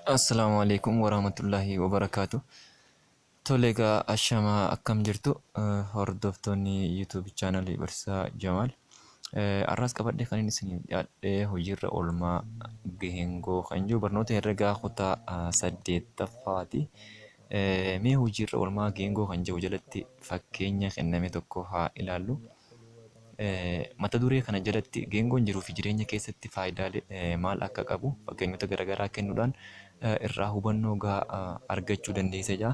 Assalamualaikum warahmatullahi wabarakatuh. Tole egaa ashamaa akkam jirtu hordoftoonni YouTube chaanalii Barsiisaa Jamaal. Har'as qabadhee kan inni isiniif dhiyaadhee hojiirra oolmaa geengoo kan jiru barnoota herregaa kutaa 8ffaati. Mee hojiirra oolmaa geengoo kan jiru jalatti fakkeenya kenname tokko haa ilaallu. Mata duree kana jalatti geengoon jiruu fi jireenya keessatti faayidaalee maal akka qabu fakkeenyota garaagaraa kennuudhaan irraa hubannoo gahaa argachuu dandeessa jira.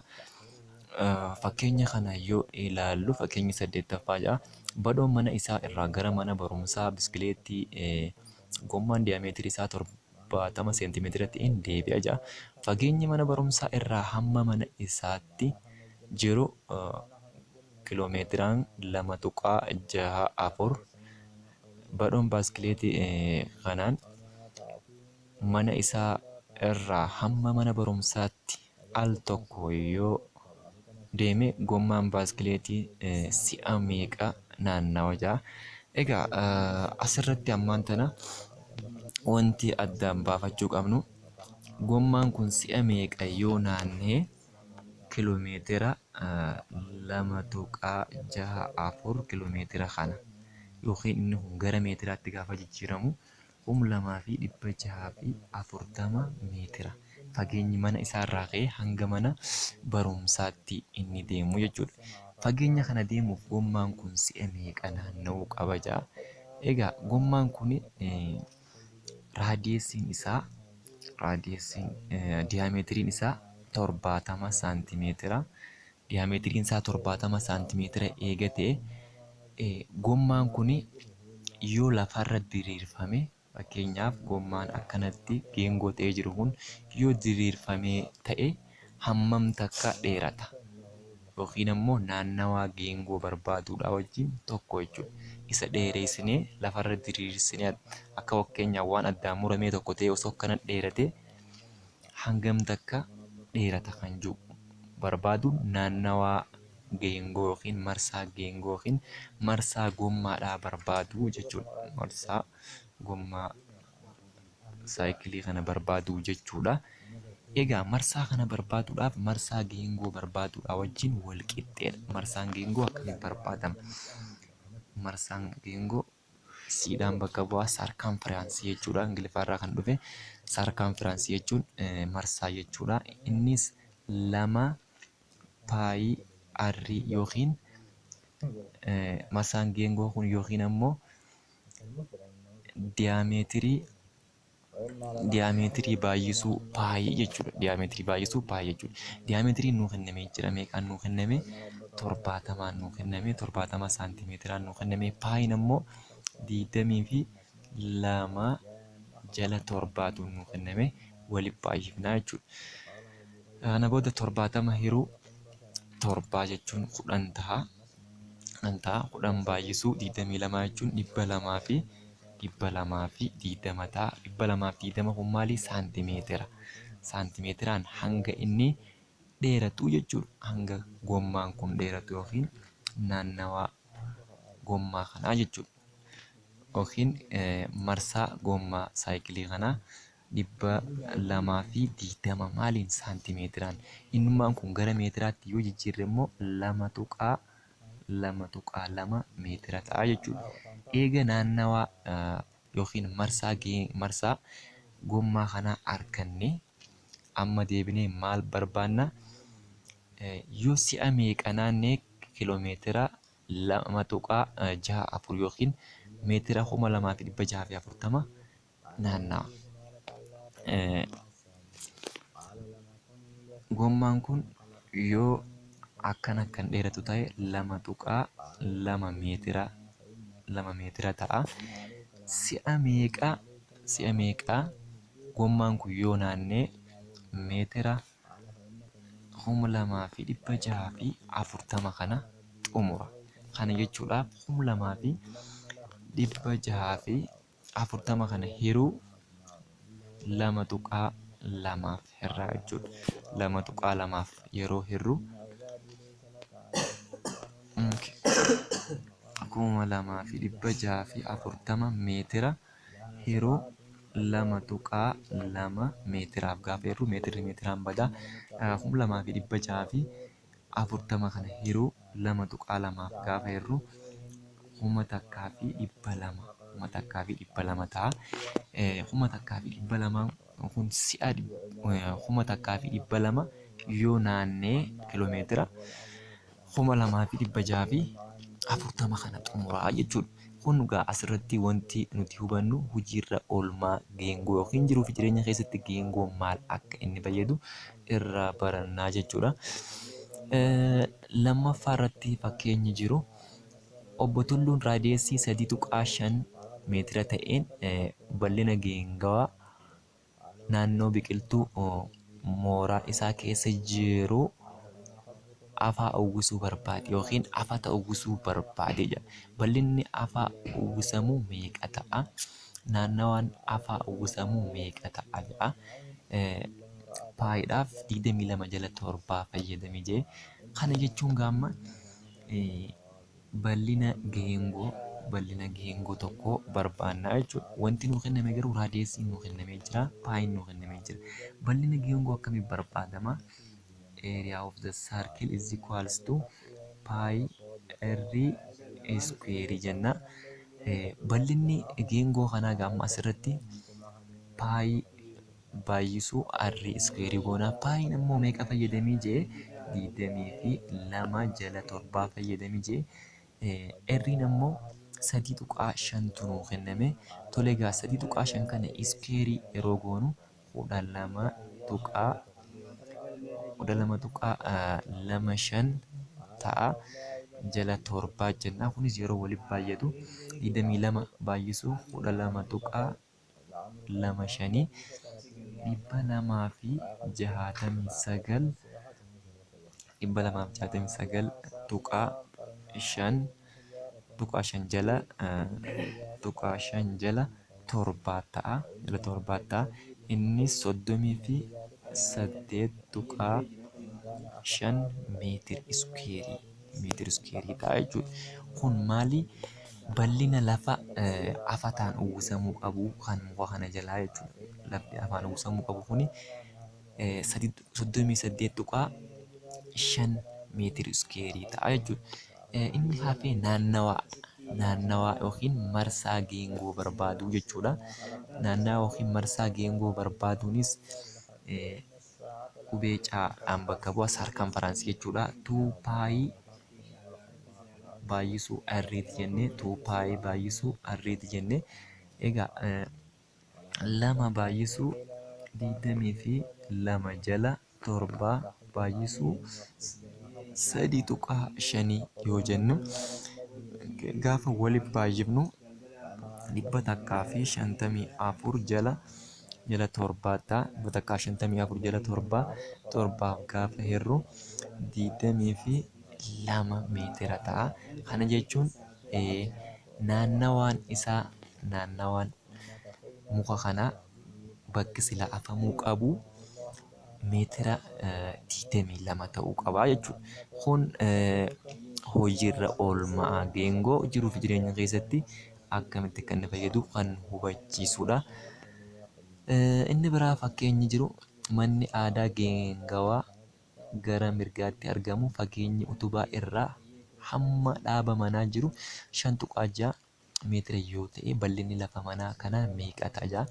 Fakkeenya kana yoo ilaallu fakkeenyi 8ffaa jira. Badhoon mana isaa irraa gara mana barumsaa biskileettii gommaan diiyaameetirii isaa 70 seentimeetiratti in deebi'a jira. Fageenyi mana barumsaa irraa hamma mana isaatti jiru kiiloomeetiraan 2.64. Badhoon baaskileetii kanaan mana isaa irraa hamma mana barumsaatti al tokko yoo deeme gommaan baaskileetii si'a meeqa naannawa jira. Egaa asirratti ammaan tana wanti addaan baafachuu qabnu gommaan kun si'a meeqa yoo naannee kiiloomeetira 2.64 kiiloomeetira kana yookiin inni kun gara meetiraatti gaafa jijjiiramu 2640 meetira. Fageenyi mana isaarraa ka'ee hanga mana barumsaatti inni deemu jechuudha. Fageenya kana deemuuf gommaan kun si'a meeqa naanna'uu qaba jaa. Egaa gommaan kun diiyaameetiriin isaa 70 saantimeetira. Diiyaameetiriin isaa 70 saantimeetira eega ta'e gommaan kun yoo lafarra diriirfame fakkeenyaaf gommaan akkanatti geengoo ta'ee jiru kun yoo diriirfamee ta'e hammam takka dheerata yookiin ammoo naannawaa geengoo barbaaduudha wajjin tokko jechuudha. Isa dheereessinee lafarra diriirsinee akka fakkeenyaaf waan addaan muramee tokko ta'e osoo akkana dheerate hangam takka dheerata kan jiru barbaaduun naannawaa geengoo yookiin marsaa geengoo yookiin marsaa gommaadhaa barbaadu jechuudha. Marsaa gommaa saayikilii kana barbaadu jechuudha. Egaa marsaa kana barbaaduudhaaf marsaa geengoo barbaaduudhaa wajjin wal qixxeedha. Marsaan geengoo akkamiin barbaadama? Marsaan geengoo siidaan bakka bu'aa saarkaanfiraansii jechuudha. Ingiliffaarraa kan dhufe saarkaanfiraansii jechuun marsaa jechuudha. Innis 2 paayii yookiin marsaan geengoo kun yookiin ammoo diiyaameetirii baay'isuu paayii jechuudha. Diiyaameetirii baay'isuu paayii jechuudha. Diiyaameetiriin nuu kennamee jira. Meeqaan nuu kenname? 70 nuu kenname. 70 saantimeetiraan nuu kenname. Paayiin ammoo 22 jala 7tu nuu kenname. Waliif baay'ifnaa jechuudha. Kana booda 70 hiruu 7 jechuun 10 ta'a. 10 baay'isuu 22 jechuun 220 ta'a. 220 kun maali? Saantimeetira. Saantimeetiraan hanga inni dheeratu jechuudha. Hanga gommaan kun dheeratu yookiin naannawaa gommaa kanaa jechuudha. Yookiin marsaa gommaa saayikilii kanaa 220 maaliin saantimeetiraan. Innummaan kun gara meetiraatti yoo jijjiirre immoo 2.2 meetira ta'a jechuudha. Eega naannawaa yookiin marsaa gommaa kanaa arganne amma deebinee maal barbaanna? Yoo si'a meeqa naannee kiiloomeetira 2.64 yookiin meetira 2640 naannawa. Gommaan kun yoo akkan dheeratu ta'e 2.2 meetira ta'a. Si'a meeqaa gommaan kun yoo naannee meetira 2640 kana xumura. Kana jechuudhaaf 2640 kana hiruu 2.2 irraa jechuudha. 2.2 yeroo hirru 2640 meetira hiruu 2.2 meetiraaf gaafa hirru meetirri meetiraan badaa 2,640 kana hiruu 2.2 gaafa hirru 1,200 ta'a. 1,200 kun si'a 1,200 yoo naannee kiloomeetira 2,640 kana xumuraa jechuudha. Kun egaa asirratti wanti nuti hubannu hojiirra oolmaa geengoo yookiin jiruu fi jireenya keessatti geengoo maal akka inni fayyadu irraa barannaa jechuudha. Lammaffaa irratti fakkeenyi jiru obbo Tulluun raadiyeesii 3.5 meetira ta'een bal'ina geengawaa naannoo biqiltuu mooraa isaa keessa jiru afaa uwwisuu barbaade yookiin afata uwwisuu barbaade jedha. Bal'inni afaa uwwisamuu meeqa ta'a? Naannawaan afaa uwwisamuu meeqa ta'a jedha. Paayiidhaaf 22 jala 7 fayyadamee jee. Kana jechuun gaamma bal'ina geengoo tokkoo barbaannaa jechuudha. Wanti nuu kenname garuu raadiyeesiin nuu kennamee jira, paayiin nuu kennamee jira. Bal'ina geengoo akkamiin barbaadama? Area of the circle is equals to pi r square jenna. Bal'inni geengoo kanaa gaamma asirratti paayi baay'isuu r square goona. Paayiin immoo meeqa fayyadamee jee 22 jala 7 fayyadamee jee. R'n immoo 3.5 nuu kenname. Tole egaa 3.5 kana iskeerii yeroo goonu 12.25 ta'a. Jala 7 jenna. Kunis yeroo waliif baay'atu 22 baay'isuu 12.25 269 jala 7 ta'a. Jala 7 ta'a. Innis 38.5 meetir iskeerii ta'a jechuudha. Kun maali? Bal'ina lafa afataan uwwisamuu qabu kan muka kana jalaa jechuudha. Lafti afaan uwwisamuu qabu kuni 38.5 meetir iskeerii ta'a jechuudha. Inni hafee naannawaa yookiin marsaa geengoo barbaaduu jechuudha. Naannawaa yookiin marsaa geengoo barbaaduunis qubee caadhaan bakka bu'a sarkanfaransii jechuudha. 2 paayii baay'isuu r'ti jennee 2 paayii baay'isuu r'ti jennee egaa 2 baay'isuu 22 jala 7 baay'isuu 3.5 yoo jennu gaafa waliif baay'ifnu 154 jala 7 ta'a. 154 jala 7 gaafa hirru 22 meetira ta'a. Kana jechuun naannawaan muka kanaa bakki sila afamuu qabu meetira 22 ta'uu qaba jechuudha. Kun hojiirra oolmaa geengoo jiruu fi jireenya keessatti akkamitti akka inni fayyadu kan hubachiisudha. Inni biraa fakkeenyi jiru manni aadaa geengawaa gara mirgaatti argamu fageenyi utubaa irraa hamma dhaaba manaa jiru 5.6 meetira yoo ta'e bal'inni lafa manaa kanaa meeqa ta'a?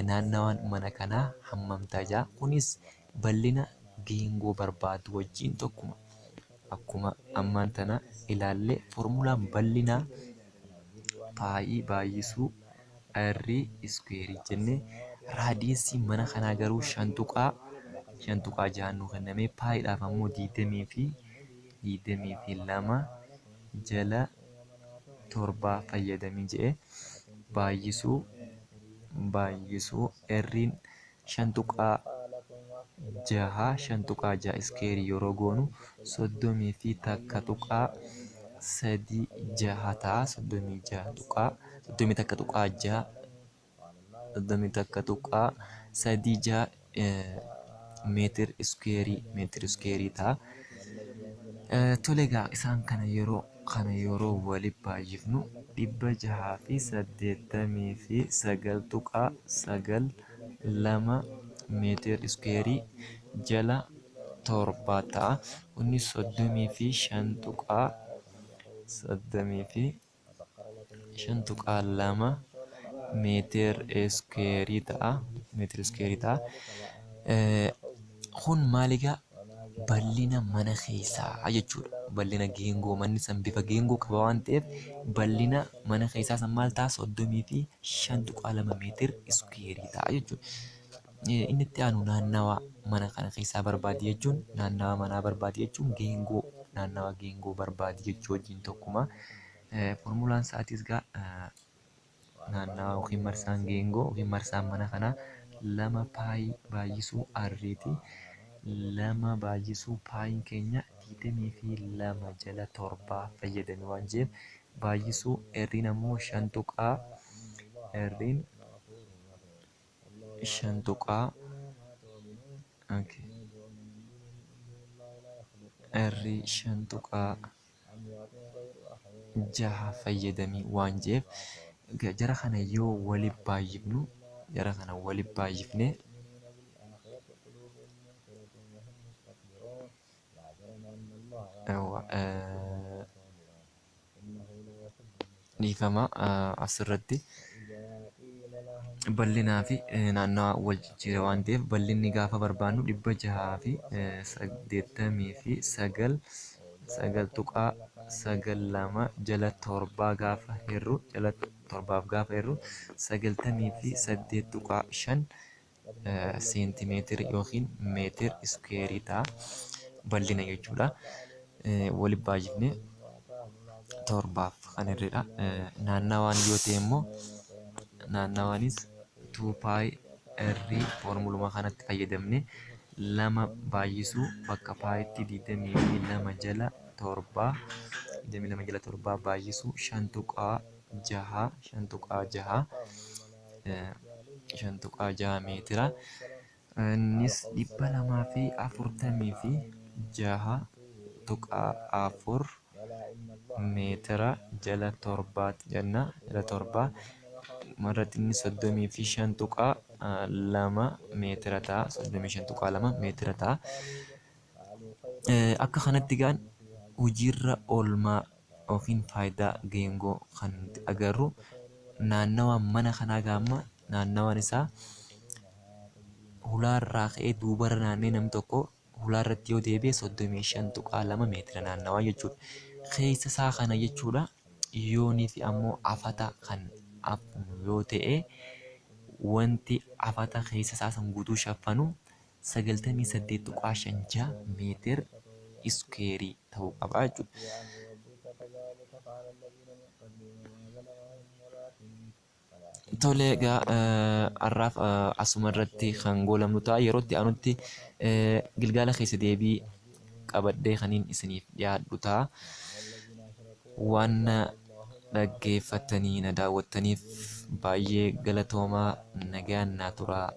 Naannawaan mana kanaa hammam ta'a? Kunis bal'ina geengoo barbaadu wajjin tokkuma. Akkuma ammaan tana ilaallee formulaan bal'inaa paayii baay'isuu r iskeerii jennee raadiyeesii mana kanaa garuu 5.6 nuu kenname. Paayiidhaaf ammoo 22 jala 7 fayyadamii jedhe baay'isuu r'n 5.6 iskeerii yeroo goonu 31 ta'a. 31.6 meetir iskeerii ta'a. Tole egaa isaan kana yeroo waliif baay'ifnu 689 meetir iskuweerii jala torbaa ta'a. Inni 35.2 meetir iskuweerii ta'a. Kun maal egaa bal'ina mana keessaa jechuudha. Bal'ina geengoo manni san bifa geengoo qaba waan ta'eef bal'ina mana keessaa san maal ta'a 35.2 meetir iskuweerii ta'a jechuudha. Inni itti aanu naannawa mana kana keessaa barbaadi jechuun naannawa manaa barbaadi jechuun geengoo naannawa geengoo barbaadi jechuu wajjin tokkuma. Formulaan isaatis egaa naannawa yookiin marsaan geengoo yookiin marsaan mana kanaa 2 paayii baay'isuu arriiti. 2 baay'isuu paayiin keenya 22 jala torbaa fayyadame waan ta'eef baay'isuu erriin ammoo 5 tuqaa erriin 5 tuqaa errii 5 tuqaa 6 fayyadamii waan ta'eef jara kana yoo waliif baay'ifnu jara kana waliif baay'ifne dhiifama asirratti bal'inaa fi naannawa wal jijjiira waan ta'eef bal'inni gaafa barbaannu 689 jala torbaa gaafa hirru jala torbaaf gaafa hirru 98.5 seentimeetira yookiin meetir iskuweerii ta'a bal'ina jechuudha. Waliif baay'ifne torbaaf kan hirridha. Naannawaan yoo ta'e immoo naannawaanis 2 paayi errii foormuluma kanatti fayyadamne 2 baay'isuu bakka paayitti 22 jala torbaa 22 jala torbaa baay'isuu 5 tuqaa 6 meetira. Innis 246.4 meetira jala torbaatti jenna. Jala torbaa marratti inni 35.2 meetira ta'a. 35.2 meetira ta'a. Akka kanatti gaan hojiirra oolmaa yookiin faayidaa geengoo kan agarru naannawa mana kanaa gaamma naannawaan isaa hulaarraa ka'ee duubarra naannee namni tokko hulaarratti yoo deebi'e 35.2 meetira naannawaa jechuudha. Keessa isaa kana jechuudha yoonii fi ammoo afata kan afnu yoo ta'e wanti afata keessa isaa san guutuu shaffanu 98.5 meetir iskuweerii ta'uu qaba jechuudha. Tole egaa har'aaf asuma irratti kan goolabnu ta'a. Yeroo itti aanutti gilgaala keessa deebii qabadhee kaniin isiniif dhiyaadhu ta'a. Waan dhaggeeffattanii na daawwattaniif baay'ee galatoomaa nagaan naa turaa.